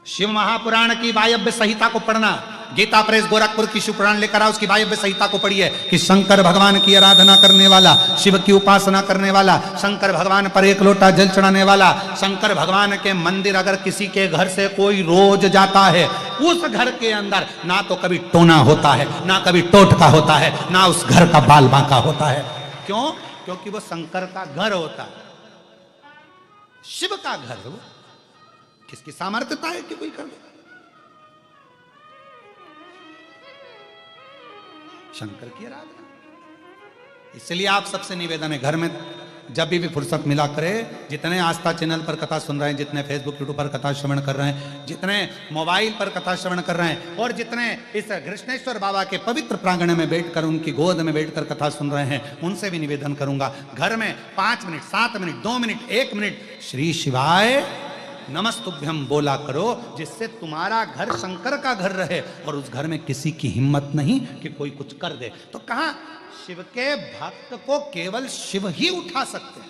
शिव महापुराण की वायव्य संहिता को पढ़ना, गीता प्रेस गोरखपुर की शिव पुराण लेकर आओ, उसकी वायव्य संहिता को पढ़िए कि शंकर भगवान की आराधना करने वाला, शिव की उपासना करने वाला, शंकर भगवान पर एक लोटा जल चढ़ाने वाला, शंकर भगवान के मंदिर अगर किसी के घर से कोई रोज जाता है, उस घर के अंदर ना तो कभी टोना होता है, ना कभी टोटका होता है, ना उस घर का बाल बांका होता है। क्यों? क्योंकि वो शंकर का घर होता है, शिव का घर है वो। किसकी सामर्थ्यता है कि कोई कर दे? शंकर की आराधना। इसलिए आप सबसे निवेदन है, घर में जब भी फुर्सत मिला करे, जितने आस्था चैनल पर कथा सुन रहे हैं, जितने फेसबुक यूट्यूब पर कथा श्रवण कर रहे हैं, जितने मोबाइल पर कथा श्रवण कर रहे हैं, और जितने इस कृष्णेश्वर बाबा के पवित्र प्रांगण में बैठकर, उनकी गोद में बैठकर कथा सुन रहे हैं, उनसे भी निवेदन करूंगा, घर में 5 minute, 7 minute, 2 minute, 1 minute Shri शिवाय नमस्तुभ्यं बोला करो, जिससे तुम्हारा घर शंकर का घर रहे और उस घर में किसी की हिम्मत नहीं कि कोई कुछ कर दे। तो कहा शिव के भक्त को केवल शिव ही उठा सकते हैं,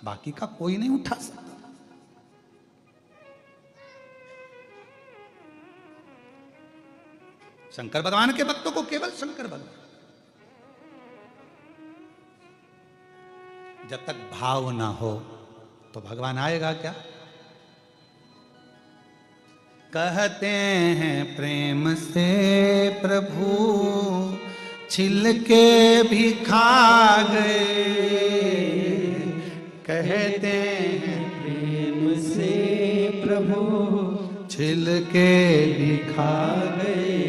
बाकी का कोई नहीं उठा सकता। शंकर भगवान के भक्तों को केवल शंकर भगवान। जब तक भाव ना हो तो भगवान आएगा क्या? कहते हैं प्रेम से प्रभु छिलके भी खा गए, कहते हैं प्रेम से प्रभु छिलके भी खा गए,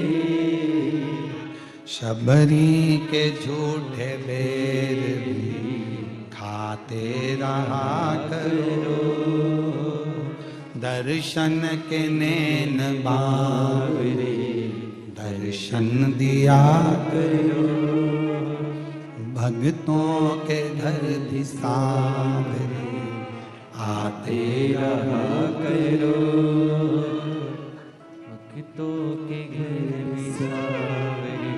शबरी के झूठे बेर भी खाते रहा करो, दर्शन के नैन बावरे दर्शन दिया करो, भक्तों के घर भी सांवरे आते रहा करो, भक्तों के घर भी सांवरे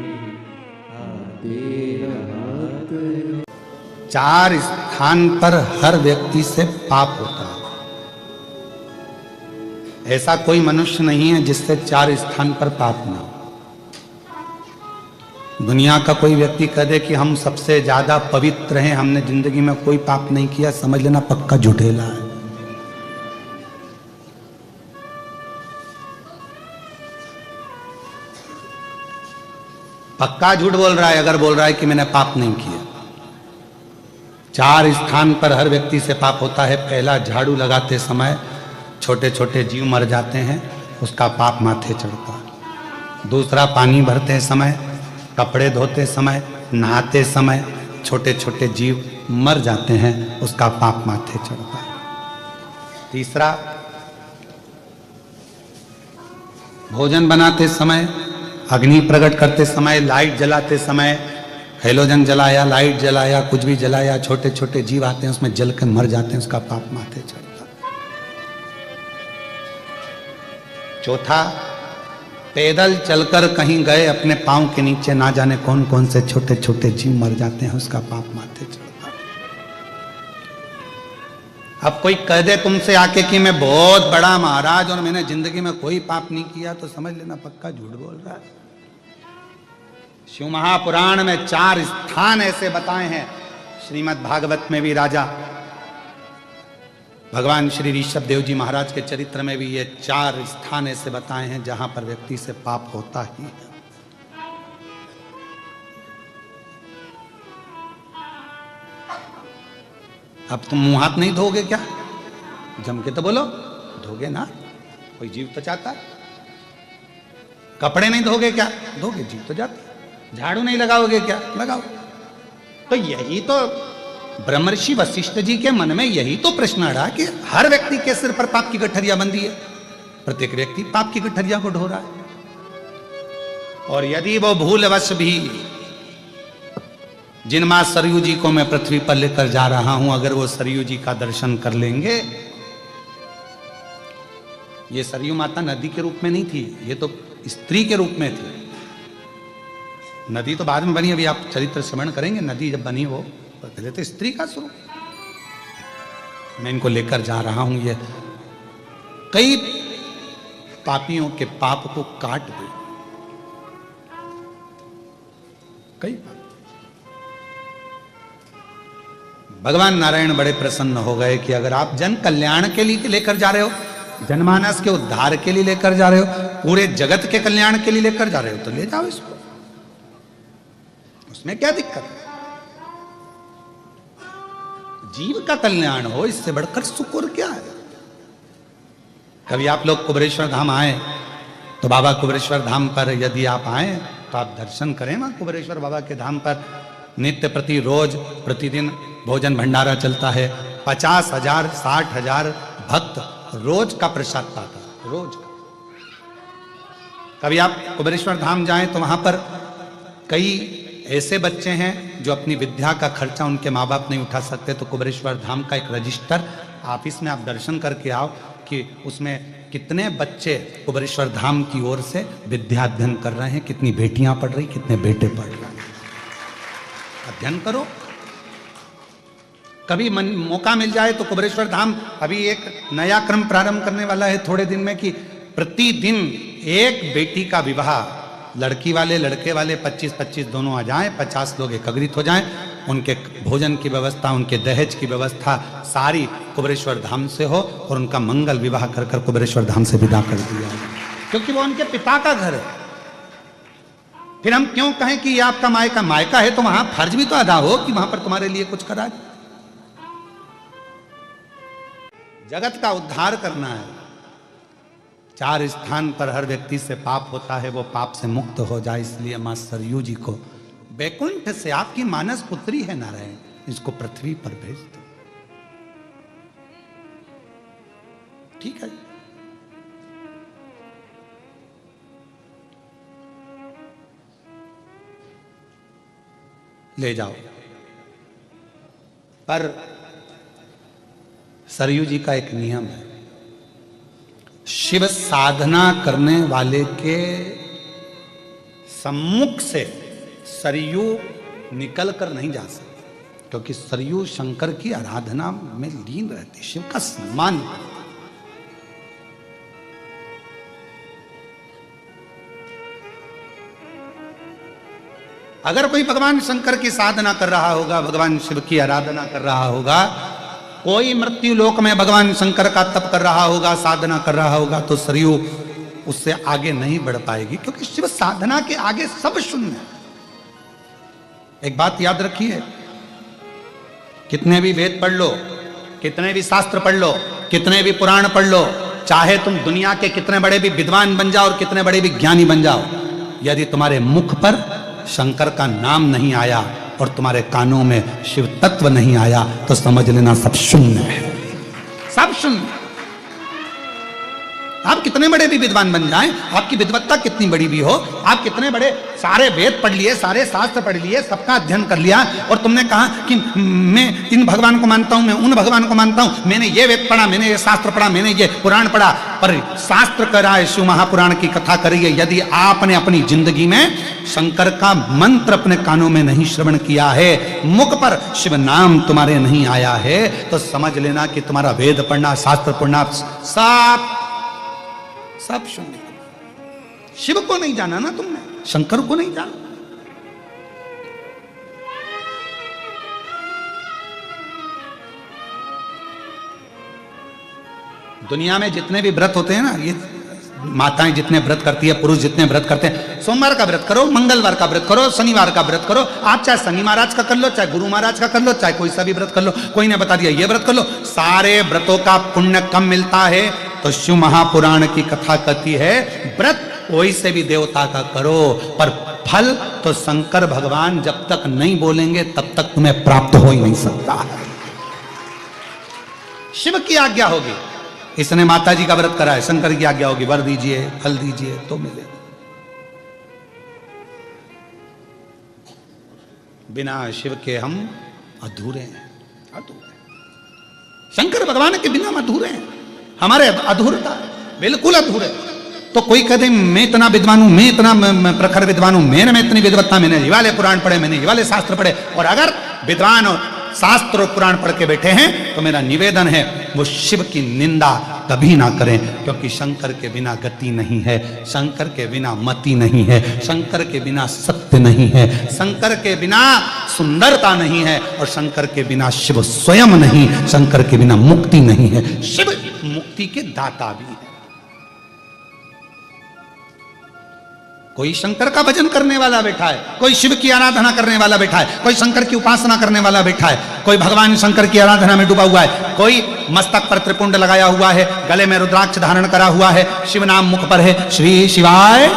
आते रहा करो। 4 स्थान पर हर व्यक्ति से पाप होता है। ऐसा कोई मनुष्य नहीं है जिससे 4 स्थान पर पाप ना हो। दुनिया का कोई व्यक्ति कह दे कि हम सबसे ज्यादा पवित्र हैं, हमने जिंदगी में कोई पाप नहीं किया, समझ लेना पक्का झूठेला है। पक्का झूठ बोल रहा है अगर बोल रहा है कि मैंने पाप नहीं किया। 4 स्थान पर हर व्यक्ति से पाप होता है। पहला, झाड़ू लगाते समय छोटे छोटे जीव मर जाते हैं, उसका पाप माथे चढ़ता है। दूसरा, पानी भरते समय, कपड़े धोते समय, नहाते समय छोटे छोटे जीव मर जाते हैं, उसका पाप माथे चढ़ता है। तीसरा, भोजन बनाते समय, अग्नि प्रकट करते समय, लाइट जलाते समय, हेलोजन जलाया, लाइट जलाया, कुछ भी जलाया, छोटे छोटे जीव आते हैं उसमें जल कर मर जाते हैं, उसका पाप माथे चढ़ता है। चौथा, पैदल चलकर कहीं गए, अपने पांव के नीचे ना जाने कौन कौन से छोटे छोटे जीव मर जाते हैं, उसका पाप माथे चढ़ता है। अब कोई कह दे तुमसे आके कि मैं बहुत बड़ा महाराज और मैंने जिंदगी में कोई पाप नहीं किया, तो समझ लेना पक्का झूठ बोल रहा है। शिव महापुराण में 4 स्थान ऐसे बताए हैं। श्रीमद् भागवत में भी राजा भगवान श्री ऋषभ देव जी महाराज के चरित्र में भी ये 4 स्थान ऐसे बताए हैं जहां पर व्यक्ति से पाप होता ही है। अब तुम मुंह हाथ नहीं धोगे क्या? जम के तो बोलो, धोगे ना, कोई जीव तो चाहता है। कपड़े नहीं धोगे क्या? धोगे, जीव तो जाता है। झाड़ू नहीं लगाओगे क्या? लगाओ। तो यही तो ब्रह्मर्षि वशिष्ठ जी के मन में यही तो प्रश्न आ रहा कि हर व्यक्ति के सिर पर पाप की गठरिया बंधी है, प्रत्येक व्यक्ति पाप की गठरिया को ढो रहा है। और यदि वो भूलवश भी, जिन मां सरयू जी को मैं पृथ्वी पर लेकर जा रहा हूं, अगर वो सरयू जी का दर्शन कर लेंगे, ये सरयू माता नदी के रूप में नहीं थी, ये तो स्त्री के रूप में थी। नदी तो बाद में बनी, अभी आप चरित्र श्रवण करेंगे, नदी जब बनी वो पहले तो स्त्री का स्वरूप। मैं इनको लेकर जा रहा हूं, ये कई पापियों के पाप को काट दे। कई भगवान नारायण बड़े प्रसन्न हो गए कि अगर आप जन कल्याण के लिए लेकर जा रहे हो, जनमानस के उद्धार के लिए लेकर जा रहे हो, पूरे जगत के कल्याण के लिए लेकर जा रहे हो, तो ले जाओ इसको, उसमें क्या दिक्कत है? जीव का कल्याण हो, इससे बढ़कर सुख और क्या है? कभी आप लोग कुबेरेश्वर धाम आए तो बाबा कुबेरेश्वर धाम पर यदि आप आए तो आप दर्शन करें वहां कुबेरेश्वर बाबा के धाम पर नित्य प्रति रोज प्रतिदिन भोजन भंडारा चलता है। 50,000 60,000 भक्त रोज का प्रसाद पाता है, रोज का। कभी आप कुबेरेश्वर धाम जाएं तो वहां पर कई ऐसे बच्चे हैं जो अपनी विद्या का खर्चा उनके माँ बाप नहीं उठा सकते, तो कुबेरेश्वर धाम का एक रजिस्टर ऑफिस में आप दर्शन करके आओ कि उसमें कितने बच्चे कुबेरेश्वर धाम की ओर से विद्या अध्ययन कर रहे हैं, कितनी बेटियां पढ़ रही, कितने बेटे पढ़ रहे हैं। अध्ययन करो। कभी मौका मिल जाए तो कुबेरेश्वर धाम अभी एक नया क्रम प्रारंभ करने वाला है थोड़े दिन में कि प्रतिदिन एक बेटी का विवाह, लड़की वाले लड़के वाले 25-25 दोनों आ जाएं, 50 लोग एकत्रित हो जाएं, उनके भोजन की व्यवस्था, उनके दहेज की व्यवस्था सारी कुबेरेश्वर धाम से हो और उनका मंगल विवाह कर कर कुबेरेश्वर धाम से विदा कर दिया, क्योंकि वो उनके पिता का घर है। फिर हम क्यों कहें कि ये आपका मायका? मायका है तो वहां फर्ज भी तो अदा हो कि वहां पर तुम्हारे लिए कुछ करा जाए। जगत का उद्धार करना है। 4 स्थान पर हर व्यक्ति से पाप होता है, वो पाप से मुक्त हो जाए, इसलिए मां सरयू जी को बैकुंठ से, आपकी मानस पुत्री है नारायण, इसको पृथ्वी पर भेज दो। ठीक है, ले जाओ। पर सरयू जी का एक नियम है, शिव साधना करने वाले के सम्मुख से सरयू निकल कर नहीं जा सकती, क्योंकि सरयू शंकर की आराधना में लीन रहती, शिव का सम्मान करती। अगर कोई भगवान शंकर की साधना कर रहा होगा, भगवान शिव की आराधना कर रहा होगा, कोई मृत्यु लोक में भगवान शंकर का तप कर रहा होगा, साधना कर रहा होगा, तो सरयू उससे आगे नहीं बढ़ पाएगी, क्योंकि शिव साधना के आगे सब शून्य है। एक बात याद रखिए, कितने भी वेद पढ़ लो, कितने भी शास्त्र पढ़ लो, कितने भी पुराण पढ़ लो, चाहे तुम दुनिया के कितने बड़े भी विद्वान बन जाओ और कितने बड़े भी ज्ञानी बन जाओ, यदि तुम्हारे मुख पर शंकर का नाम नहीं आया और तुम्हारे कानों में शिव तत्व नहीं आया, तो समझ लेना सब शून्य है, सब शून्य। आप कितने बड़े भी विद्वान बन जाएं, आपकी विद्वत्ता कितनी बड़ी भी हो, आप कितने बड़े सारे वेद पढ़ लिए, सारे शास्त्र पढ़ लिए, सबका अध्ययन कर लिया, और तुमने कहा कि मैं इन भगवान को मानता हूं, मैं उन भगवान को मानता हूं, मैंने ये वेद पढ़ा, मैंने ये शास्त्र पढ़ा, मैंने ये पुराण पढ़ा, पर शास्त्र कह रहा है, शिव महापुराण की कथा करिए, यदि आपने अपनी जिंदगी में शंकर का मंत्र अपने कानों में नहीं श्रवण किया है, मुख पर शिव नाम तुम्हारे नहीं आया है, तो समझ लेना कि तुम्हारा वेद पढ़ना, शास्त्र पढ़ना सब शून्य। शिव को नहीं जाना ना तुमने, शंकर को नहीं जाना। दुनिया में जितने भी व्रत होते हैं ना, ये माताएं जितने व्रत करती है, पुरुष जितने व्रत करते हैं, सोमवार का व्रत करो, मंगलवार का व्रत करो, शनिवार का व्रत करो, आप चाहे शनि महाराज का कर लो, चाहे गुरु महाराज का कर लो, चाहे कोई सा भी व्रत कर लो, कोई ने बता दिया ये व्रत कर लो, सारे व्रतों का पुण्य कम मिलता है। तो शिव महापुराण की कथा कहती है, व्रत कोई से भी देवता का करो, पर फल तो शंकर भगवान जब तक नहीं बोलेंगे तब तक तुम्हें प्राप्त हो ही नहीं सकता। शिव की आज्ञा होगी, इसने माता जी का व्रत करा है, शंकर की आज्ञा होगी, वर दीजिए, फल दीजिए तो मिले। बिना शिव के हम अधूरे हैं, अधूरे। शंकर भगवान के बिना हम अधूरे हैं, हमारे अधूरता बिल्कुल अधूरे। तो कोई कहते मैं इतना विद्वान हूं, मैं इतना प्रखर विद्वान हूं, मेरे में इतनी विद्वत्ता, मैंने ये वाले पुराण पढ़े, मैंने ये वाले शास्त्र पढ़े, और अगर विद्वान और शास्त्र और पुराण पढ़ के बैठे हैं तो मेरा निवेदन है वो शिव की निंदा कभी ना करें, क्योंकि शंकर के बिना गति नहीं है, शंकर के बिना मति नहीं है, शंकर के बिना सत्य नहीं है, शंकर के बिना सुंदरता नहीं है, और शंकर के बिना शिव स्वयं नहीं, शंकर के बिना मुक्ति नहीं है। शिव मुक्ति के दाता भी है। कोई शंकर का भजन करने वाला बैठा है, कोई शिव की आराधना करने वाला बैठा है, कोई शंकर की उपासना करने वाला बैठा है, कोई भगवान शंकर की आराधना में डूबा हुआ है, कोई मस्तक पर त्रिपुंड लगाया हुआ है, गले में रुद्राक्ष धारण करा हुआ है, शिव नाम मुख पर है, श्री शिवाय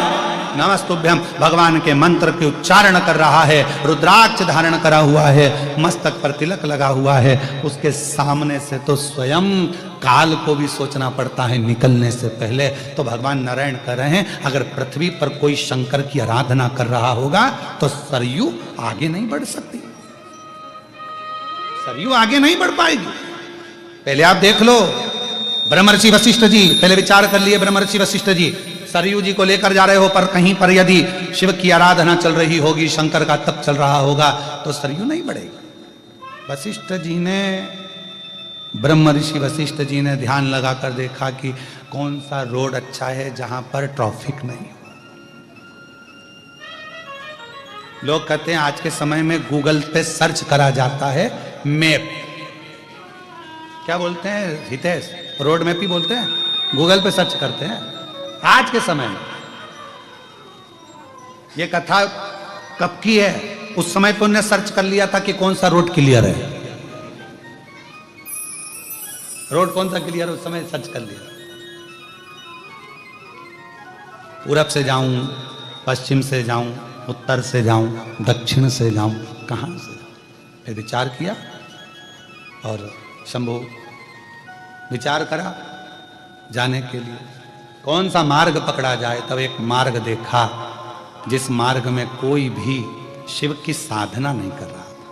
नमस्तुभ्यम भगवान के मंत्र के उच्चारण कर रहा है, रुद्राक्ष धारण करा हुआ है, मस्तक पर तिलक लगा हुआ है, उसके सामने से तो स्वयं काल को भी सोचना पड़ता है निकलने से पहले। तो भगवान नारायण कह रहे हैं, अगर पृथ्वी पर कोई शंकर की आराधना कर रहा होगा तो सरयू आगे नहीं बढ़ सकती, सरयू आगे नहीं बढ़ पाएगी। पहले आप देख लो, ब्रह्मर्षि वशिष्ठ जी, पहले विचार कर लिए, ब्रह्मर्षि वशिष्ठ जी सरयू जी को लेकर जा रहे हो, पर कहीं पर यदि शिव की आराधना चल रही होगी, शंकर का तप चल रहा होगा, तो सरयू नहीं बढ़ेगी। वशिष्ठ जी ने, ब्रह्म ऋषि वशिष्ठ जी ने ध्यान लगाकर देखा कि कौन सा रोड अच्छा है जहां पर ट्रैफिक नहीं हो। लोग कहते हैं आज के समय में गूगल पे सर्च करा जाता है मैप, क्या बोलते हैं हितेश, रोड मैप ही बोलते हैं, गूगल पे सर्च करते हैं आज के समय में। ये कथा कब की है? उस समय पे उन्होंने सर्च कर लिया था कि कौन सा रोड क्लियर है, रोड कौन सा क्लियर, उस समय सर्च कर लिया। पूरब से जाऊं, पश्चिम से जाऊं, उत्तर से जाऊं, दक्षिण से जाऊं, कहां से जाऊं? फिर विचार किया और शंभु विचार करा जाने के लिए कौन सा मार्ग पकड़ा जाए। तब एक मार्ग देखा जिस मार्ग में कोई भी शिव की साधना नहीं कर रहा था,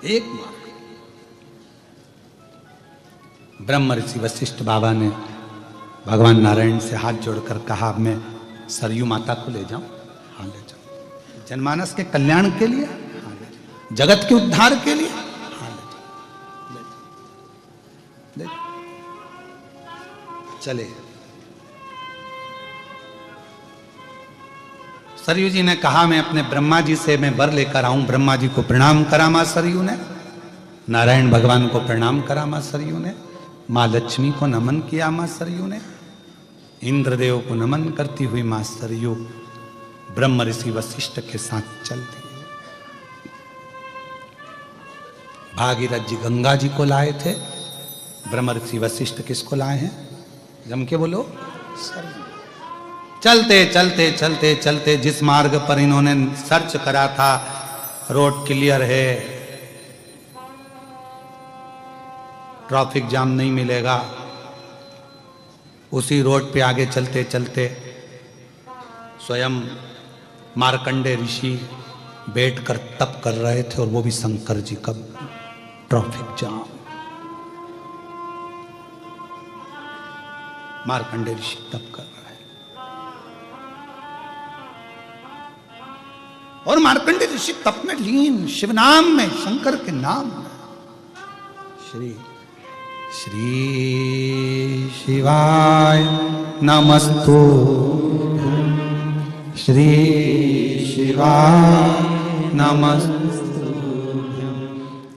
एक मार्ग। ब्रह्म ऋषि वशिष्ठ बाबा ने भगवान नारायण से हाथ जोड़कर कहा, मैं सरयू माता को ले जाऊं? हाँ ले जाओ। जनमानस के कल्याण के लिए? हाँ ले जाओ। जगत के उद्धार के लिए? हाँ ले जाओ, ले जाओ। चले। सरयू जी ने कहा, मैं अपने ब्रह्मा जी से मैं वर लेकर आऊं। ब्रह्मा जी को प्रणाम करा मां सरयू ने, नारायण भगवान को प्रणाम करा मां सरयू ने, मां लक्ष्मी को नमन किया मां सरयू ने, इंद्रदेव को नमन करती हुई मां सरयू ब्रह्म ऋषि वशिष्ठ के साथ चल दिए। भागीरथ जी गंगा जी को लाए थे, ब्रह्म ऋषि वशिष्ठ किसको लाए हैं? जम के बोलो, सरयू। चलते चलते चलते चलते जिस मार्ग पर इन्होंने सर्च करा था रोड क्लियर है, ट्रैफिक जाम नहीं मिलेगा, उसी रोड पे आगे चलते चलते स्वयं मार्कंडे ऋषि बैठकर तप कर रहे थे, और वो भी शंकर जी का ट्रैफिक जाम। मार्कंडे ऋषि तप कर रहे हैं, और मार्कंडे ऋषि तप में लीन, शिव नाम में, शंकर के नाम में। श्री श्री शिवाय नमस्तु, श्री शिवाय नमस्तु,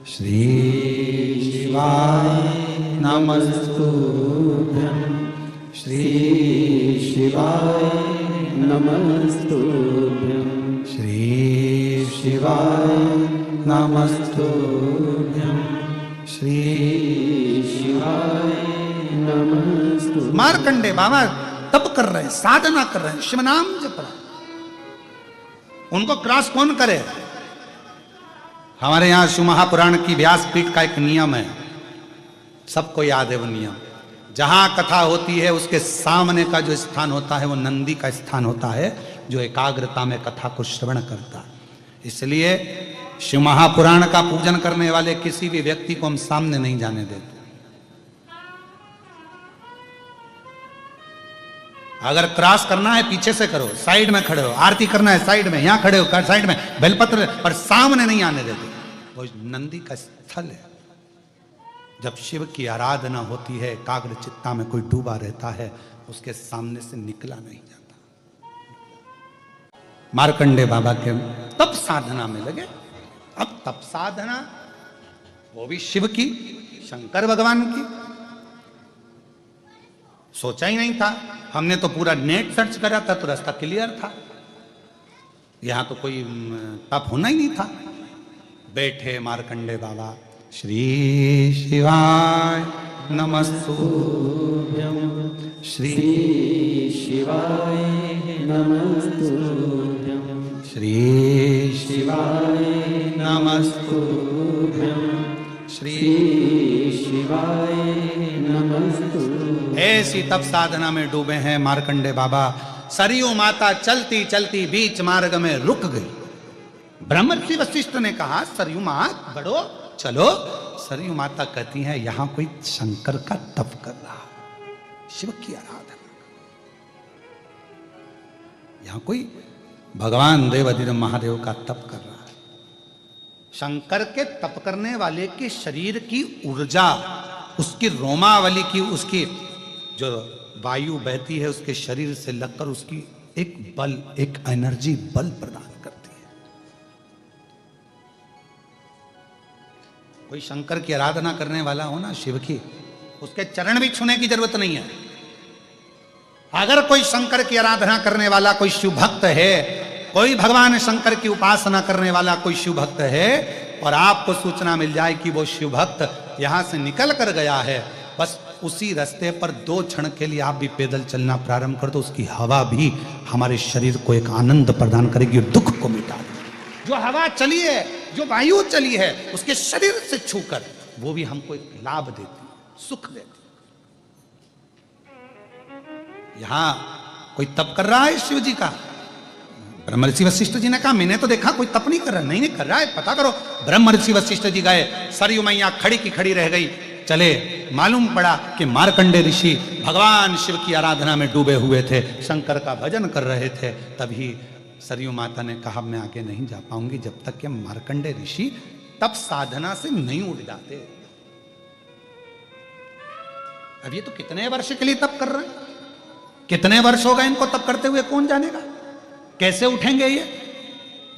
श्री शिवाय नमस्तु, श्री शिवाय नमस्तु, श्री शिवाय नमस्तुभ्यं, श्री शिवाय नमस्तु। मार्कंडे बाबा तप कर रहे हैं, साधना कर रहे हैं, शिव नाम जप रहे हैं। उनको क्रॉस कौन करे? हमारे यहां शिव महापुराण की व्यासपीठ का एक नियम है, सबको याद है वो नियम। जहां कथा होती है उसके सामने का जो स्थान होता है वो नंदी का स्थान होता है, जो एकाग्रता में कथा को श्रवण करता है। इसलिए शिव महापुराण का पूजन करने वाले किसी भी व्यक्ति को हम सामने नहीं जाने देते। अगर क्रॉस करना है पीछे से करो, साइड में खड़े हो, आरती करना है साइड में, यहां खड़े हो साइड में, बेलपत्र पर सामने नहीं आने देते। वो नंदी का स्थल है। जब शिव की आराधना होती है, एकाग्र चित्ता में कोई डूबा रहता है, उसके सामने से निकला नहीं जाता। मार्कंडे बाबा के तप साधना में लगे। अब तप साधना वो भी शिव की, शंकर भगवान की। सोचा ही नहीं था, हमने तो पूरा नेट सर्च करा था तो रास्ता क्लियर था, यहां तो कोई तप होना ही नहीं था। बैठे मार्कंडे बाबा, श्री शिवाय नमस्तुभ्यं, श्री शिवाय नमस्तुभ्यं, श्री शिवाय नमस्तुभ्यं, श्री शिवाय नमस्तुभ्यं। ऐसी तप साधना में डूबे हैं मार्कंडे बाबा। सरयू माता चलती चलती बीच मार्ग में रुक गई। ब्रह्मर्षि वशिष्ठ ने कहा, सरयू माता बढ़ो, चलो। सरयू माता कहती हैं, यहां कोई शंकर का तप कर रहा, शिव की आराधना, यहां कोई भगवान देवाधिदेव महादेव का तप कर रहा है। शंकर के तप करने वाले के शरीर की ऊर्जा, उसकी रोमावली की, उसकी जो वायु बहती है उसके शरीर से लगकर उसकी एक बल, एक एनर्जी बल प्रदान करती है। कोई शंकर की आराधना करने वाला हो ना, शिव की, उसके चरण भी छूने की जरूरत नहीं है। अगर कोई शंकर की आराधना करने वाला कोई शिव भक्त है, कोई भगवान शंकर की उपासना करने वाला कोई शिव भक्त है, और आपको सूचना मिल जाए कि वो शिव भक्त यहां से निकल कर गया है, बस उसी रास्ते पर 2 क्षण के लिए आप भी पैदल चलना प्रारंभ कर दो, उसकी हवा भी हमारे शरीर को एक आनंद प्रदान करेगी और दुख को मिटा देगी। जो हवा चली है, जो वायु चली है, उसके शरीर से छूकर वो भी हमको एक लाभ देती, सुख देती। यहां कोई तप कर रहा है शिव जी का। ब्रह्मर्षि वशिष्ठ जी ने कहा, मैंने तो देखा कोई तप नहीं कर रहा। नहीं कर रहा है, पता करो। ब्रह्मर्षि वशिष्ठ जी गए, सरयू मैया खड़ी की खड़ी रह गई। चले, मालूम पड़ा कि मार्कंडे ऋषि भगवान शिव की आराधना में डूबे हुए थे, शंकर का भजन कर रहे थे। तभी सरयू माता ने कहा, मैं आगे नहीं जा पाऊंगी जब तक कि मार्कंडे ऋषि तप साधना से नहीं उठ जाते। अब ये तो कितने वर्ष के लिए तप कर रहे हैं, कितने वर्ष हो गए इनको तप करते हुए, कौन जानेगा कैसे उठेंगे ये।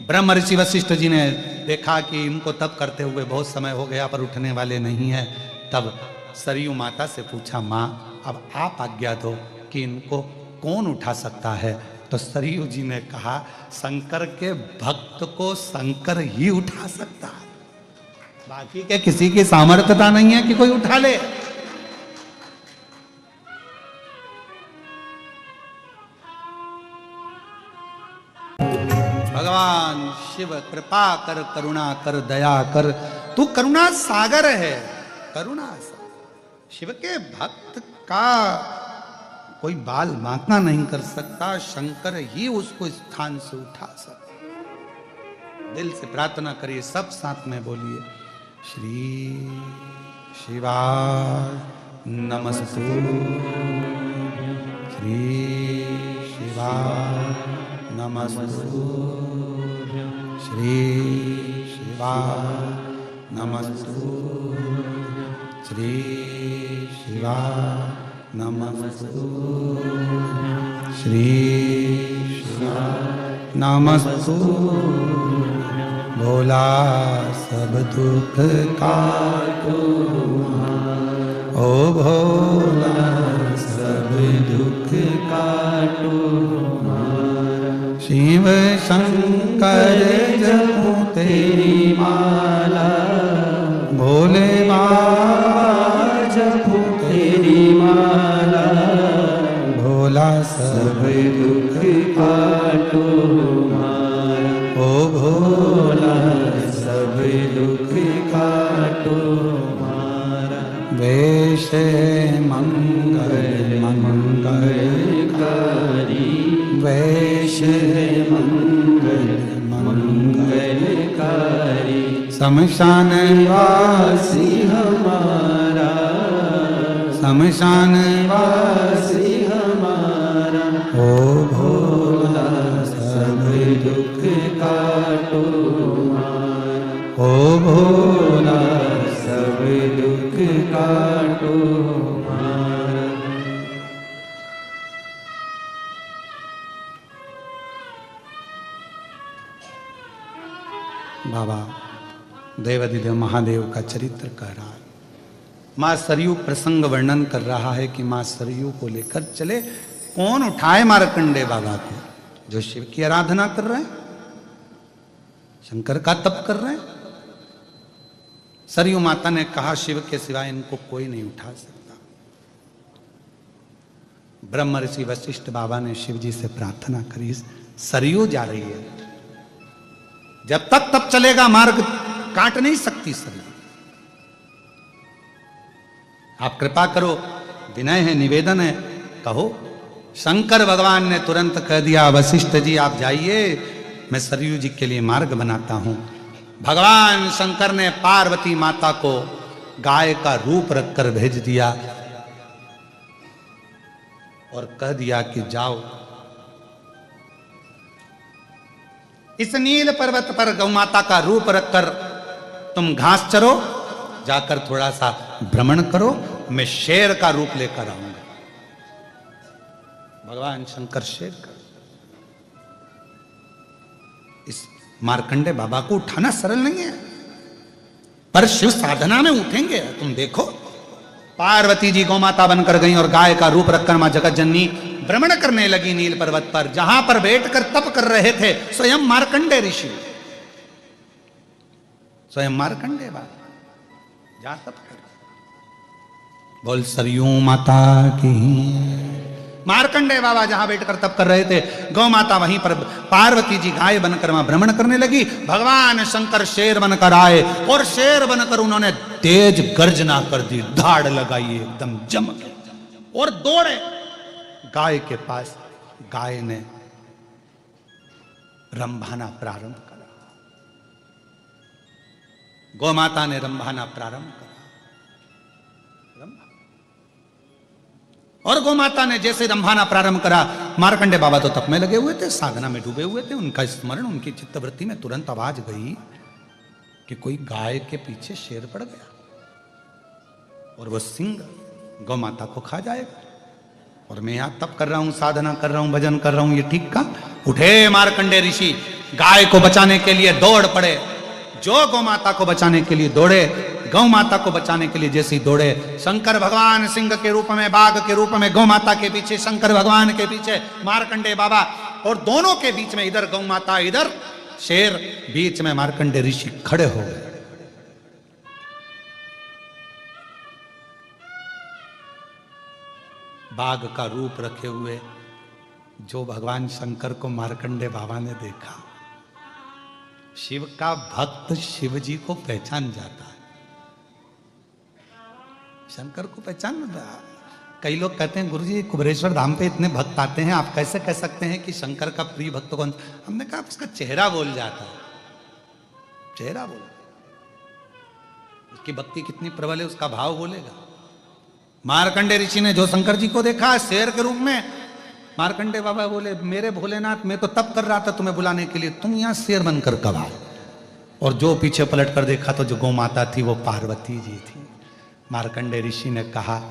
ब्रह्मर्षि वशिष्ठ जी ने देखा कि इनको तप करते हुए बहुत समय हो गया पर उठने वाले नहीं है। तब सरयू माता से पूछा, माँ अब आप आज्ञा दो कि इनको कौन उठा सकता है। तो सरयू जी ने कहा, शंकर के भक्त को शंकर ही उठा सकता है, बाकी के किसी की सामर्थ्यता नहीं है कि कोई उठा ले। भगवान शिव कृपा कर, करुणा कर, दया कर, तू करुणा सागर है, करुणा सागर। शिव के भक्त का कोई बाल बांका नहीं कर सकता, शंकर ही उसको स्थान से उठा सकता। दिल से प्रार्थना करिए, सब साथ में बोलिए, श्री शिवाय नमस्तुभ्यं, श्री शिवाय नमस्तुभ्यं, श्री शिवाय नमस्तुभ्यं, श्री शिवाय नमस्तुभ्यं, श्री शिवाय नमस्तुभ्यं। भोला सब दुख काटो, ओ भोला सब दुख काटो, शिव शंकर जपो तेरी माला, भोले बाबा जपो तेरी माला, भोला सब दुख काटो हमारा, ओ भोला सब दुख काटो हमारा। वेश मंगल मंगलकारी, वैश मंगल मंगलकारी, शमशान वासी हमारा, शमशान वासी हमारा, ओ भोला सब दुख काटो हमारा, ओ भोला सब दुख बाबा देवाधिदेव महादेव का चरित्र कह रहा है। माँ सरयू प्रसंग वर्णन कर रहा है कि माँ सरयू को लेकर चले। कौन उठाए मार्कंडे बाबा को, जो शिव की आराधना कर रहे हैं, शंकर का तप कर रहे हैं। सरयू माता ने कहा शिव के सिवाय इनको कोई नहीं उठा सकता। ब्रह्म ऋषि वशिष्ठ बाबा ने शिव जी से प्रार्थना करी, सरयू जा रही है, जब तक तप चलेगा मार्ग काट नहीं सकती सरयू, आप कृपा करो, विनय है, निवेदन है, कहो। शंकर भगवान ने तुरंत कह दिया वशिष्ठ जी आप जाइए, मैं सरयू जी के लिए मार्ग बनाता हूं। भगवान शंकर ने पार्वती माता को गाय का रूप रखकर भेज दिया और कह दिया कि जाओ इस नील पर्वत पर गौ माता का रूप रखकर तुम घास चरो, जाकर थोड़ा सा भ्रमण करो, मैं शेर का रूप लेकर आऊंगा। भगवान शंकर शेर का। इस मार्कंडे बाबा को उठाना सरल नहीं है, पर शिव साधना में उठेंगे। तुम देखो पार्वती जी गौमाता बनकर गई और गाय का रूप रखकर मां जगत जननी भ्रमण करने लगी नील पर्वत पर, जहां पर बैठकर तप कर रहे थे स्वयं मार्कंडे ऋषि, स्वयं मार्कंडे बाबा जहां तप कर। बोल सरयू माता की। मार्कंडे बाबा जहां बैठकर तप कर रहे थे, गौ माता वहीं पर पार्वती जी गाय बनकर वहां भ्रमण करने लगी। भगवान शंकर शेर बनकर आए और शेर बनकर उन्होंने तेज गर्जना कर दी, धाड़ लगाई एकदम जम के और दौड़े गाय के पास। गाय ने रंभाना प्रारंभ करा, गौ माता ने रंभाना प्रारंभ करा। और गौ माता ने जैसे रंभाना प्रारंभ करा, मार्कंडे बाबा तो तप में लगे हुए थे, साधना में डूबे हुए थे। उनका स्मरण, उनकी चित्तवृत्ति में तुरंत आवाज गई कि कोई गाय के पीछे शेर पड़ गया और वो सिंह गौ माता को खा जाएगा। और मैं यहां तप कर रहा हूं, साधना कर रहा हूं, भजन कर रहा हूं, ये ठीक का? उठे मार्कंडे ऋषि, गाय को बचाने के लिए दौड़ पड़े। जो गौ माता को बचाने के लिए दौड़े, गौ माता को बचाने के लिए जैसे ही दौड़े, शंकर भगवान सिंह के रूप में, बाघ के रूप में, गौ माता के पीछे, शंकर भगवान के पीछे मार्कंडे बाबा, और दोनों के बीच में इधर गौ माता इधर शेर, बीच में मार्कंडे ऋषि खड़े हो गए। बाघ का रूप रखे हुए जो भगवान शंकर को मार्कंडे बाबा ने देखा, शिव का भक्त शिव जी को पहचान जाता है, शंकर को पहचान रहा। कई लोग कहते हैं गुरुजी कुबेरेश्वर धाम पे इतने भक्त आते हैं, आप कैसे कह सकते हैं कि शंकर का प्रिय भक्त कौन? हमने कहा उसका चेहरा बोल जाता है, चेहरा बोल, उसकी भक्ति कितनी प्रबल है उसका भाव बोलेगा। मार्कंडे ऋषि ने जो शंकर जी को देखा शेर के रूप में, मार्कंडे बाबा बोले मेरे भोलेनाथ, मैं तो तप कर रहा था तुम्हें बुलाने के लिए, तुम यहां शेर बनकर कब आए? और जो पीछे पलट कर देखा तो जो गौ माता थी वो पार्वती जी थी। मार्कंडे ऋषि ने कहा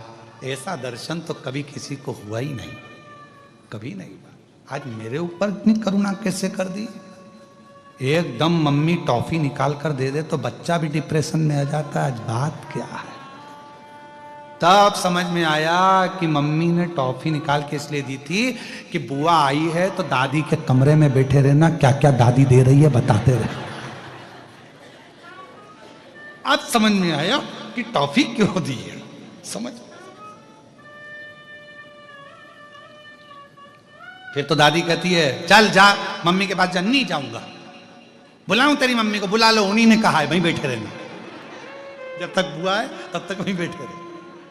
ऐसा दर्शन तो कभी किसी को हुआ ही नहीं, कभी नहीं हुआ। आज मेरे ऊपर इतनी करुणा कैसे कर दी? एकदम मम्मी टॉफी निकाल कर दे दे तो बच्चा भी डिप्रेशन में आ जाता है। आज बात क्या है? तब समझ में आया कि मम्मी ने टॉफी निकाल के इसलिए दी थी कि बुआ आई है तो दादी के कमरे में बैठे रहना, क्या क्या दादी दे रही है बताते रहे। अब समझ में आया कि टॉफी क्यों दी है, समझ। फिर तो दादी कहती है चल जा मम्मी के पास जा। नहीं जाऊंगा, बुलाऊं तेरी मम्मी को? बुला लो, उन्हीं ने कहा है, वहीं बैठे रहना, जब तक बुआ है तब तक वहीं बैठे रहे।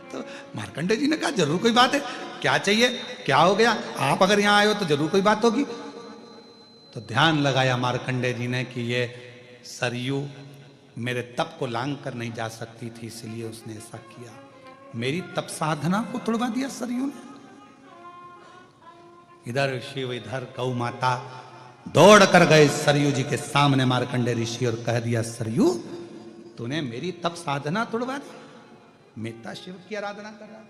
तो मार्कंडे जी ने कहा जरूर कोई बात है, क्या चाहिए, क्या हो गया? आप अगर यहां आए हो तो जरूर कोई बात होगी। तो ध्यान लगाया मार्कंडे जी ने कि ये सरयू मेरे तप को लांग कर नहीं जा सकती थी, इसलिए उसने ऐसा किया। मेरी तप साधना को तोड़वा दिया सरयू ने। इधर शिव इधर गौ माता दौड़ कर गए सरयू जी के सामने मार्कंडे ऋषि और कह दिया सरयू तूने मेरी तप साधना तोड़वा दी, मैं शिव की आराधना कर रहा हूं,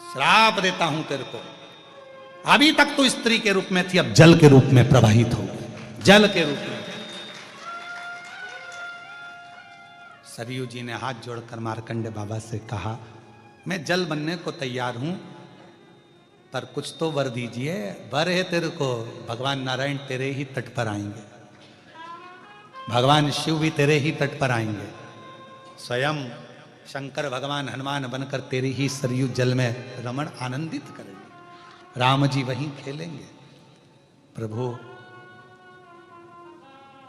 श्राप देता हूं तेरे को। अभी तक तो स्त्री के रूप में थी, अब जल के रूप में प्रवाहित हो गई। जल के रूप में। सरयू जी ने हाथ जोड़कर मार्कंडे बाबा से कहा, मैं जल बनने को तैयार हूं, पर कुछ तो वर दीजिए। वर है तेरे को, भगवान नारायण तेरे ही तट पर आएंगे, भगवान शिव भी तेरे ही तट पर आएंगे, स्वयं शंकर भगवान हनुमान बनकर तेरे ही सरयू जल में रमण आनंदित करेंगे, राम जी वहीं खेलेंगे। प्रभु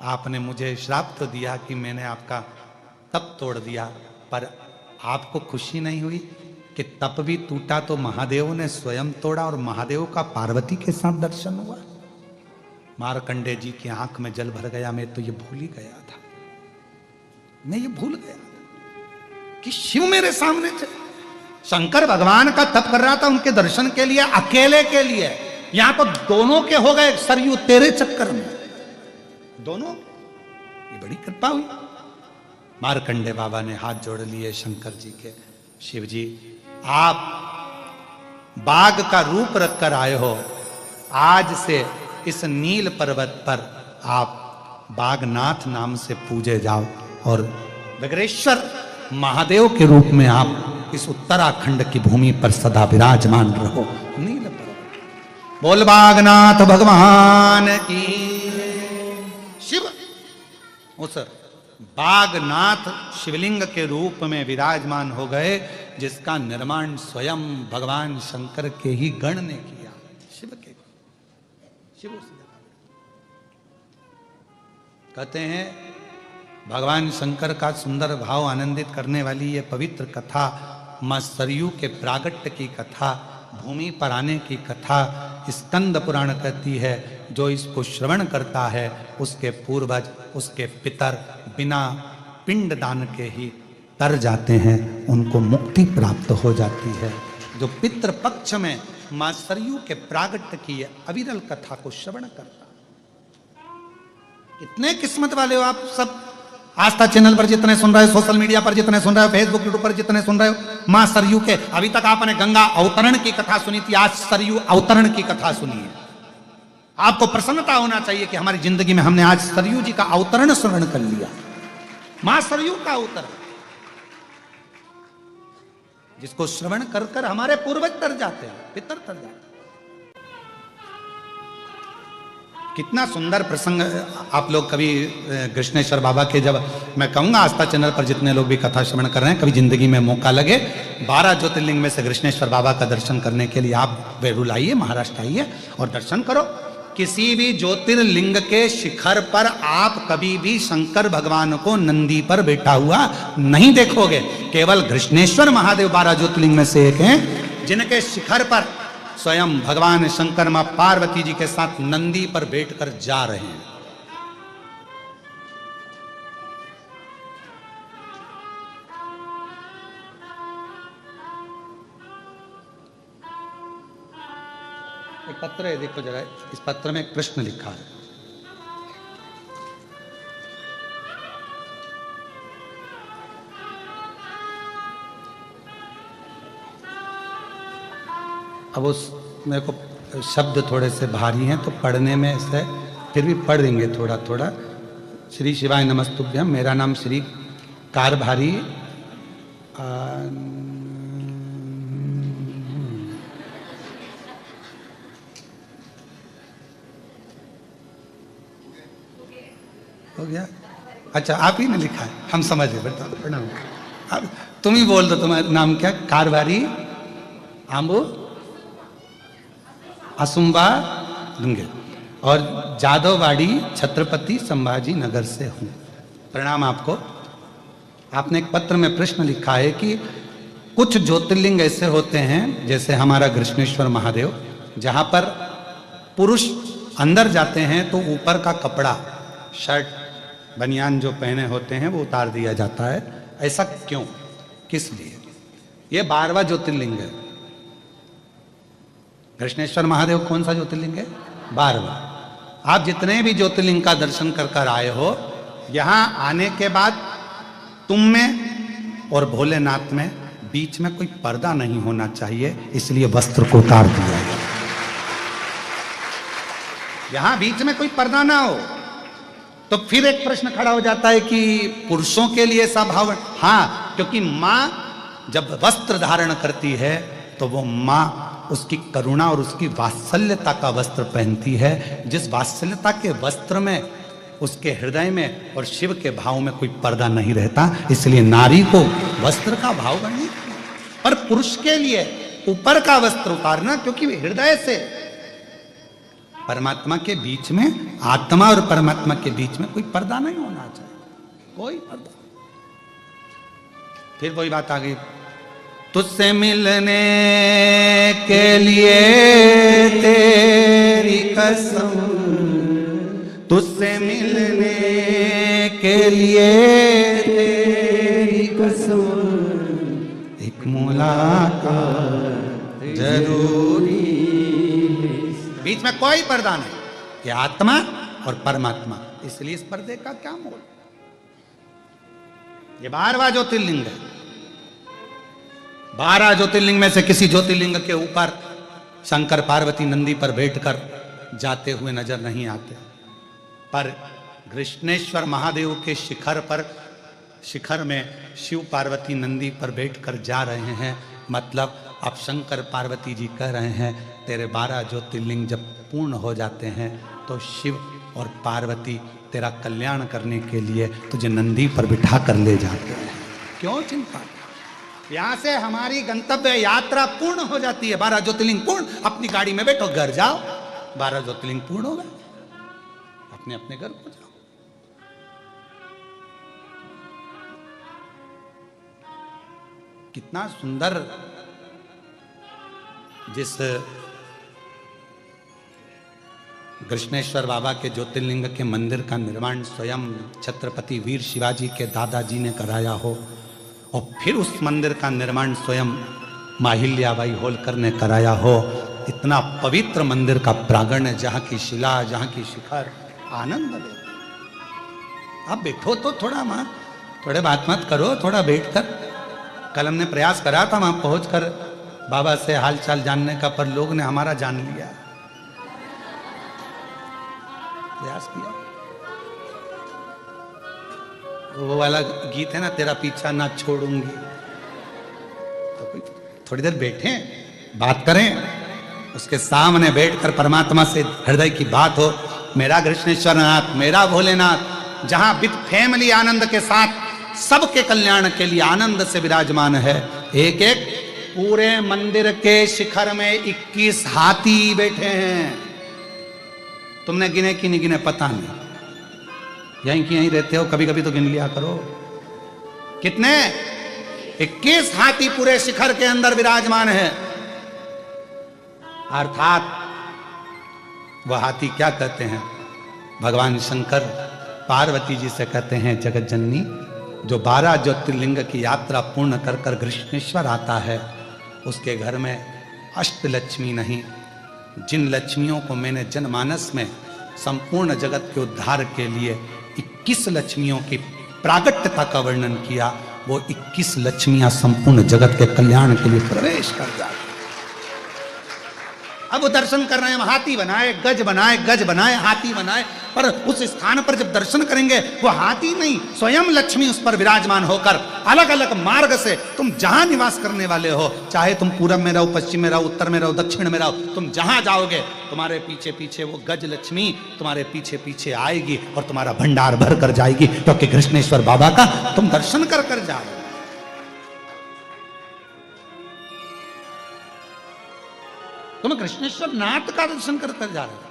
आपने मुझे श्राप तो दिया कि मैंने आपका तप तोड़ दिया, पर आपको खुशी नहीं हुई कि तप भी टूटा तो महादेव ने स्वयं तोड़ा और महादेव का पार्वती के साथ दर्शन हुआ। मार्कंडे जी की आंख में जल भर गया। मैं तो ये भूल ही गया था, मैं ये भूल गया था कि शिव मेरे सामने थे। शंकर भगवान का तप कर रहा था उनके दर्शन के लिए, अकेले के लिए। यहां तो दोनों के हो गए सरयू तेरे चक्कर में, दोनों। ये बड़ी कृपा हुई। मार्कंडे बाबा ने हाथ जोड़ लिए शंकर जी के, शिव जी आप बाघ का रूप रखकर आए हो, आज से इस नील पर्वत पर आप बागनाथ नाम से पूजे जाओ और विग्रेश्वर महादेव के रूप में आप इस उत्तराखंड की भूमि पर सदा विराजमान रहो। नील पर्वत। बोल बागनाथ भगवान की। शिव उस बागनाथ शिवलिंग के रूप में विराजमान हो गए, जिसका निर्माण स्वयं भगवान शंकर के ही गण ने किया। शिव के शिव कहते हैं भगवान शंकर का सुंदर भाव आनंदित करने वाली ये पवित्र कथा, मां सरयू के प्रागट्य की कथा, भूमि पर आने की कथा स्कंद पुराण कहती है। जो इसको श्रवण करता है उसके पूर्वज, उसके पितर बिना पिंड दान के ही तर जाते हैं, उनको मुक्ति प्राप्त हो जाती है। जो पितृ पक्ष में मां सरयू के प्रागट्य की अविरल कथा को श्रवण करता। इतने किस्मत वाले हो आप सब। आस्था चैनल पर जितने सुन रहे हो, सोशल मीडिया पर जितने सुन रहे हो, फेसबुक यूट्यूब पर जितने सुन रहे हो, मां सरयू के अभी तक आपने गंगा अवतरण की कथा सुनी थी, आज सरयू अवतरण की कथा सुनिए। आपको प्रसन्नता होना चाहिए कि हमारी जिंदगी में हमने आज सरयू जी का अवतरण श्रवण कर लिया। मां सरयू का अवतरण, जिसको श्रवण कर कर हमारे पूर्वज तर जाते हैं, पितर तर जाते हैं। कितना सुंदर प्रसंग। आप लोग कभी कृष्णेश्वर बाबा के, जब मैं कहूंगा आस्था चैनल पर जितने लोग भी कथा श्रवण कर रहे हैं, कभी जिंदगी में मौका लगे 12 ज्योतिर्लिंग में से कृष्णेश्वर बाबा का दर्शन करने के लिए आप बेरुल आइए, महाराष्ट्र आइए और दर्शन करो। किसी भी ज्योतिर्लिंग के शिखर पर आप कभी भी शंकर भगवान को नंदी पर बैठा हुआ नहीं देखोगे। केवल कृष्णेश्वर महादेव 12 ज्योतिर्लिंग में से एक हैं, जिनके शिखर पर स्वयं भगवान शंकर मां पार्वती जी के साथ नंदी पर बैठकर जा रहे हैं। एक पत्र है, देखो जरा, इस पत्र में एक प्रश्न लिखा है। अब उस मेरे को शब्द थोड़े से भारी हैं तो पढ़ने में से फिर भी पढ़ देंगे थोड़ा थोड़ा। श्री शिवाय नमस्तुभ्यम। मेरा नाम श्री कारभारी हो गया। अच्छा, आप ही ने लिखा है, हम समझ गए। बेटा प्रणाम। अब तुम ही बोल दो, तुम्हारा नाम क्या? कारभारी आंबू असुम्बा दुंगे और जादववाड़ी छत्रपति संभाजी नगर से हूँ। प्रणाम आपको। आपने एक पत्र में प्रश्न लिखा है कि कुछ ज्योतिर्लिंग ऐसे होते हैं, जैसे हमारा कृष्णेश्वर महादेव, जहाँ पर पुरुष अंदर जाते हैं तो ऊपर का कपड़ा, शर्ट बनियान जो पहने होते हैं वो उतार दिया जाता है। ऐसा क्यों, किस लिए? ये 12वां ज्योतिर्लिंग है। कृष्णेश्वर महादेव कौन सा ज्योतिर्लिंग है? 12वां। आप जितने भी ज्योतिर्लिंग का दर्शन कर कर आए हो, यहां आने के बाद तुम में और भोलेनाथ में बीच में कोई पर्दा नहीं होना चाहिए, इसलिए वस्त्र को उतार दिया है। यहां बीच में कोई पर्दा ना हो। तो फिर एक प्रश्न खड़ा हो जाता है कि पुरुषों के लिए ऐसा भाव, हाँ, क्योंकि मां जब वस्त्र धारण करती है तो वो मां उसकी करुणा और उसकी वात्सल्यता का वस्त्र पहनती है। जिस वात्सल्यता के वस्त्र में उसके हृदय में और शिव के भाव में कोई पर्दा नहीं रहता, इसलिए नारी को वस्त्र का भाव करनी। पर पुरुष के लिए ऊपर का वस्त्र उतारना, क्योंकि हृदय से परमात्मा के बीच में, आत्मा और परमात्मा के बीच में कोई पर्दा नहीं होना चाहिए, कोई पर्दा। फिर वही बात आ गई, तुझसे मिलने के लिए तेरी कसम, तुझसे मिलने के लिए तेरी कसम, एक मुलाकात जरूरी। बीच में कोई पर्दा नहीं, ये आत्मा और परमात्मा, इसलिए इस पर्दे का क्या मोल। ये 12वां ज्योतिर्लिंग है। 12 ज्योतिर्लिंग में से किसी ज्योतिर्लिंग के ऊपर शंकर पार्वती नंदी पर बैठकर जाते हुए नजर नहीं आते, पर कृष्णेश्वर महादेव के शिखर में शिव पार्वती नंदी पर बैठकर जा रहे हैं। मतलब अब शंकर पार्वती जी कह रहे हैं तेरे 12 ज्योतिर्लिंग जब पूर्ण हो जाते हैं तो शिव और पार्वती तेरा कल्याण करने के लिए तुझे नंदी पर बिठा कर ले जाते हैं। क्यों चिंता, यहां से हमारी गंतव्य यात्रा पूर्ण हो जाती है। 12 ज्योतिर्लिंग पूर्ण, अपनी गाड़ी में बैठो, घर जाओ, 12 ज्योतिर्लिंग पूर्ण हो गए, अपने अपने घर को जाओ। कितना सुंदर, जिस कृष्णेश्वर बाबा के ज्योतिर्लिंग के मंदिर का निर्माण स्वयं छत्रपति वीर शिवाजी के दादाजी ने कराया हो, और फिर उस मंदिर का निर्माण स्वयं माहिल्याबाई होलकर ने कराया हो, इतना पवित्र मंदिर का प्रांगण, जहाँ की शिला, जहाँ की शिखर, आनंद ले। अब बैठो तो थोड़ा, मां थोड़े बात मत करो, थोड़ा बैठकर। कल हमने प्रयास करा था वहां पहुंचकर बाबा से हालचाल जानने का, पर लोग ने हमारा जान लिया। प्रयास किया, वो वाला गीत है ना, तेरा पीछा ना छोड़ूंगी, तो थोड़ी देर बैठे, बात करें, उसके सामने बैठकर परमात्मा से हृदय की बात हो। मेरा कृष्णेश्वर नाथ, मेरा भोलेनाथ, जहां विद फैमिली आनंद के साथ सबके कल्याण के लिए आनंद से विराजमान है। एक एक पूरे मंदिर के शिखर में 21 हाथी बैठे हैं। तुमने गिने कि नहीं गिने पता नहीं, यहीं की यहीं रहते हो, कभी कभी तो गिन लिया करो। कितने? 21 हाथी पूरे शिखर के अंदर विराजमान है। अर्थात वह हाथी क्या कहते हैं? भगवान शंकर पार्वती जी से कहते हैं, जगत जननी, जो 12 ज्योतिर्लिंग की यात्रा पूर्ण कर कर कृष्णेश्वर आता है, उसके घर में अष्टलक्ष्मी नहीं, जिन लक्ष्मियों को मैंने जनमानस में संपूर्ण जगत के उद्धार के लिए 21 लक्ष्मियों की प्रागट्यता का वर्णन किया, वो 21 लक्ष्मियां संपूर्ण जगत के कल्याण के लिए प्रवेश कर जाती। अब वो दर्शन कर रहे हैं, हाथी बनाए, गज बनाए, गज बनाए, हाथी बनाए, पर उस स्थान पर जब दर्शन करेंगे वो हाथी नहीं, स्वयं लक्ष्मी उस पर विराजमान होकर अलग अलग मार्ग से, तुम जहां निवास करने वाले हो, चाहे तुम पूरब में रहो, पश्चिम में रहो, उत्तर में रहो, दक्षिण में रहो, तुम जहां जाओगे तुम्हारे पीछे पीछे वो गज लक्ष्मी तुम्हारे पीछे पीछे आएगी और तुम्हारा भंडार भर कर जाएगी, क्योंकि कृष्णेश्वर बाबा का तुम दर्शन कर कर जाओ। तुम कृष्णेश्वर नाथ का दर्शन कर कर जा रहे हो।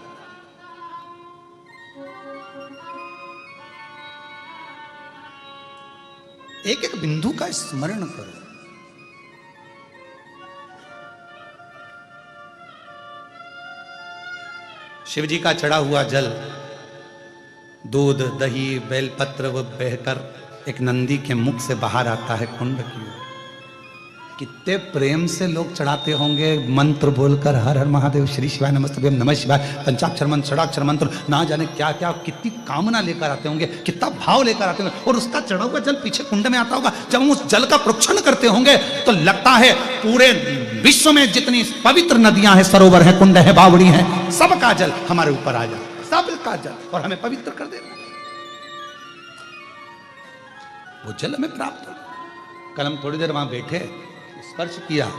एक एक बिंदु का स्मरण करो। शिव जी का चढ़ा हुआ जल, दूध, दही, बेलपत्र वो बहकर एक नंदी के मुख से बाहर आता है कुंड की ओर। कितने प्रेम से लोग चढ़ाते होंगे, मंत्र बोलकर, हर हर महादेव, श्री शिवाय नमस्तुभ्यं, नमः शिवाय, पंचाक्षर मंत्र, षडाक्षर मंत्र, ना जाने क्या क्या, कितनी कामना लेकर आते होंगे, कितना भाव लेकर आते होंगे, और उसका चढ़ा हुआ जल पीछे कुंड में आता होगा। जब हम उस जल का प्रोक्षण करते होंगे तो लगता है पूरे विश्व में जितनी पवित्र नदियां हैं, सरोवर है, कुंड है, बावड़ी है, सबका जल हमारे ऊपर आ जाए, सबका जल, और हमें पवित्र कर देगा। वो जल हमें प्राप्त हो। कल हम थोड़ी देर वहां बैठे, स्पर्श किया,